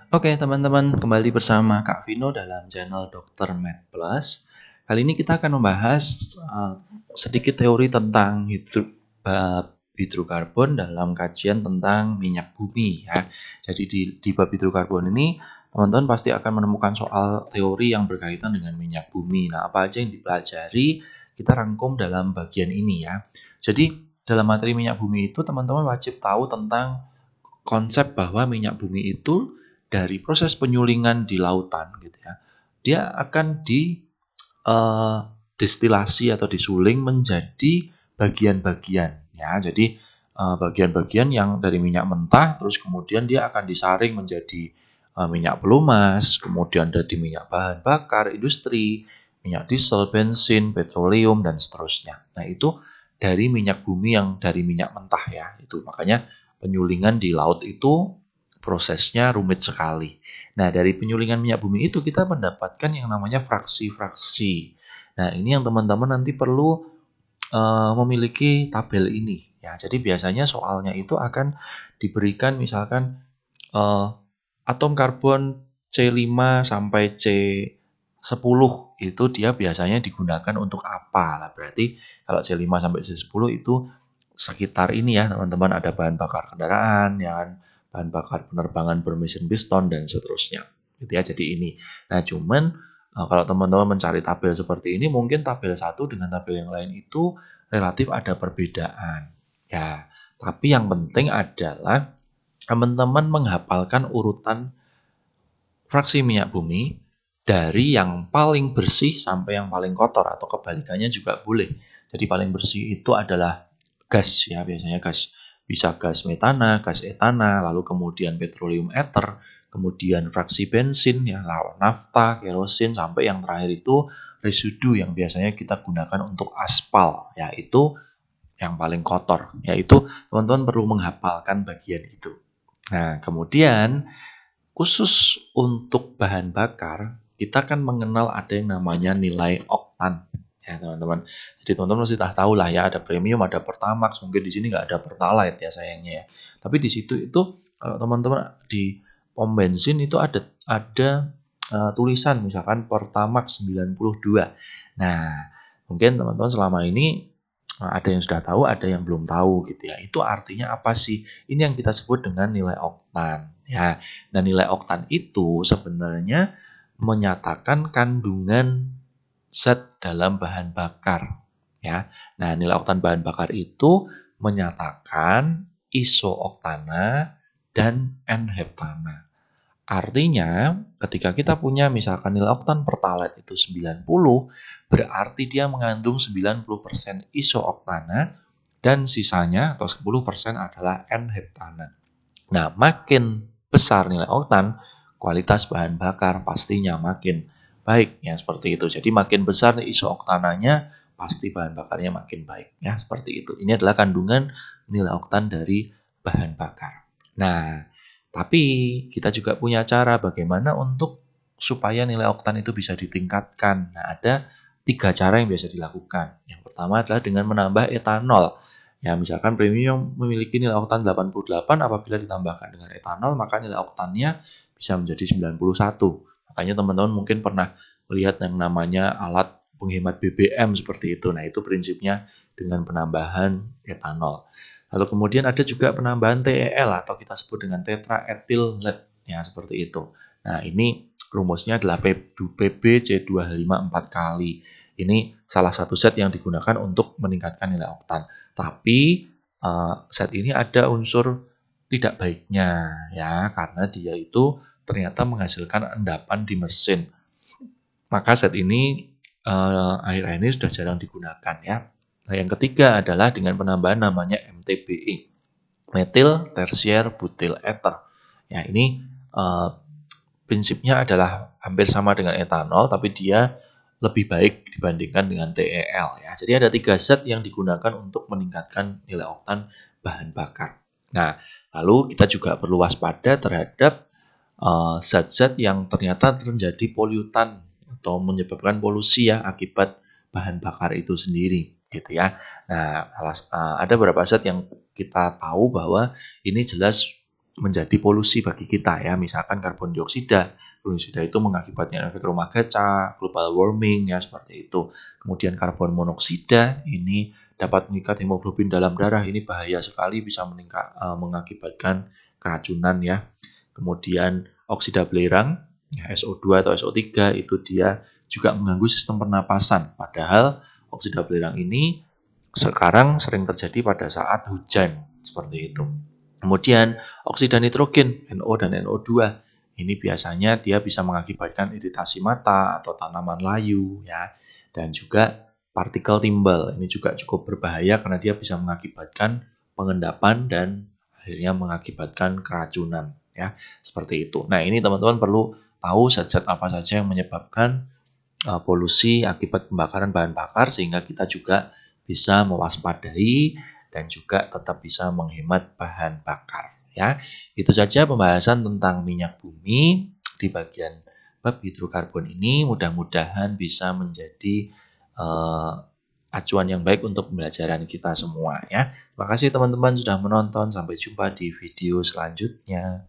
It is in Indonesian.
Oke teman-teman, kembali bersama Kak Vino dalam channel Dr. Med Plus. Kali ini kita akan membahas sedikit teori tentang hidrokarbon dalam kajian tentang minyak bumi ya. Jadi di bab hidrokarbon ini teman-teman pasti akan menemukan soal teori yang berkaitan dengan minyak bumi. Nah, apa aja yang dipelajari kita rangkum dalam bagian ini ya. Jadi dalam materi minyak bumi itu teman-teman wajib tahu tentang konsep bahwa minyak bumi itu dari proses penyulingan di lautan gitu ya, dia akan destilasi atau disuling menjadi bagian-bagian ya. Jadi bagian-bagian yang dari minyak mentah terus kemudian dia akan disaring menjadi minyak pelumas, kemudian dari minyak bahan bakar industri, minyak diesel, bensin, petroleum dan seterusnya. Nah, itu dari minyak bumi yang dari minyak mentah ya. Itu makanya penyulingan di laut itu prosesnya rumit sekali. Nah, dari penyulingan minyak bumi itu kita mendapatkan yang namanya fraksi-fraksi. Nah, ini yang teman-teman nanti perlu memiliki tabel ini ya. Jadi biasanya soalnya itu akan diberikan misalkan atom karbon C5 sampai C10 itu dia biasanya digunakan untuk apa? Lah berarti kalau C5 sampai C10 itu sekitar ini ya, teman-teman, ada bahan bakar kendaraan ya kan, bahan bakar penerbangan bermesin piston dan seterusnya. Gitu ya. Jadi ini. Nah, cuman kalau teman-teman mencari tabel seperti ini mungkin tabel satu dengan tabel yang lain itu relatif ada perbedaan. Ya, tapi yang penting adalah teman-teman menghafalkan urutan fraksi minyak bumi dari yang paling bersih sampai yang paling kotor atau kebalikannya juga boleh. Jadi paling bersih itu adalah gas ya, biasanya gas, bisa gas metana, gas etana, lalu kemudian petroleum ether, kemudian fraksi bensin ya, nafta, kerosin, sampai yang terakhir itu residu yang biasanya kita gunakan untuk aspal, yaitu yang paling kotor, yaitu teman-teman perlu menghafalkan bagian itu. Nah, kemudian khusus untuk bahan bakar, kita kan mengenal ada yang namanya nilai oktan. Ya, teman-teman. Jadi teman-teman mesti tahu lah ya, ada premium, ada pertamax. Mungkin di sini nggak ada pertalite ya sayangnya ya. Tapi di situ itu kalau teman-teman di pom bensin itu ada tulisan misalkan pertamax 92. Nah, mungkin teman-teman selama ini ada yang sudah tahu, ada yang belum tahu gitu ya. Itu artinya apa sih? Ini yang kita sebut dengan nilai oktan ya. Dan nilai oktan itu sebenarnya menyatakan kandungan zat dalam bahan bakar ya. Nah, nilai oktan bahan bakar itu menyatakan isooktana dan N-heptana. Artinya, ketika kita punya misalkan nilai oktan pertalite itu 90, berarti dia mengandung 90% isooktana dan sisanya atau 10% adalah N-heptana. Nah, makin besar nilai oktan, kualitas bahan bakar pastinya makin baik ya, seperti itu. Jadi makin besar isooktananya, pasti bahan bakarnya makin baik ya, seperti itu. Ini adalah kandungan nilai oktan dari bahan bakar. Nah, tapi kita juga punya cara bagaimana untuk supaya nilai oktan itu bisa ditingkatkan. Nah, ada 3 cara yang biasa dilakukan. Yang pertama adalah dengan menambah etanol. Ya, misalkan premium memiliki nilai oktan 88, apabila ditambahkan dengan etanol maka nilai oktannya bisa menjadi 91. Makanya teman-teman mungkin pernah melihat yang namanya alat penghemat BBM seperti itu. Nah, itu prinsipnya dengan penambahan etanol. Lalu kemudian ada juga penambahan TEL atau kita sebut dengan tetraethyl lead ya, seperti itu. Nah, ini rumusnya adalah PbC2H5 4 kali. Ini salah satu zat yang digunakan untuk meningkatkan nilai oktan. Tapi zat ini ada unsur tidak baiknya ya, karena dia itu ternyata menghasilkan endapan di mesin. Maka zat ini akhir-akhir ini sudah jarang digunakan ya. Nah, yang ketiga adalah dengan penambahan namanya MTBE, metil tersier butyl ether. Ya, ini prinsipnya adalah hampir sama dengan etanol, tapi dia lebih baik dibandingkan dengan TEL ya. Jadi ada 3 zat yang digunakan untuk meningkatkan nilai oktan bahan bakar. Nah, lalu kita juga perlu waspada terhadap zat-zat yang ternyata terjadi polutan atau menyebabkan polusi ya akibat bahan bakar itu sendiri gitu ya. Nah, ada beberapa zat yang kita tahu bahwa ini jelas menjadi polusi bagi kita ya. Misalkan karbon dioksida. Karbon dioksida itu mengakibatkan efek rumah kaca, global warming ya seperti itu. Kemudian karbon monoksida ini dapat mengikat hemoglobin dalam darah. Ini bahaya sekali, bisa mengakibatkan keracunan ya. Kemudian oksida belerang ya, SO2 atau SO3 itu dia juga mengganggu sistem pernapasan. Padahal oksida belerang ini sekarang sering terjadi pada saat hujan seperti itu. Kemudian oksida nitrogen NO dan NO2 ini biasanya dia bisa mengakibatkan iritasi mata atau tanaman layu ya, dan juga partikel timbal. Ini juga cukup berbahaya karena dia bisa mengakibatkan pengendapan dan akhirnya mengakibatkan keracunan ya, seperti itu. Nah, ini teman-teman perlu tahu zat-zat apa saja yang menyebabkan polusi akibat pembakaran bahan bakar sehingga kita juga bisa mewaspadai dan juga tetap bisa menghemat bahan bakar ya. Itu saja pembahasan tentang minyak bumi di bagian bab hidrokarbon ini, mudah-mudahan bisa menjadi acuan yang baik untuk pembelajaran kita semua ya. Terima kasih teman-teman sudah menonton, sampai jumpa di video selanjutnya.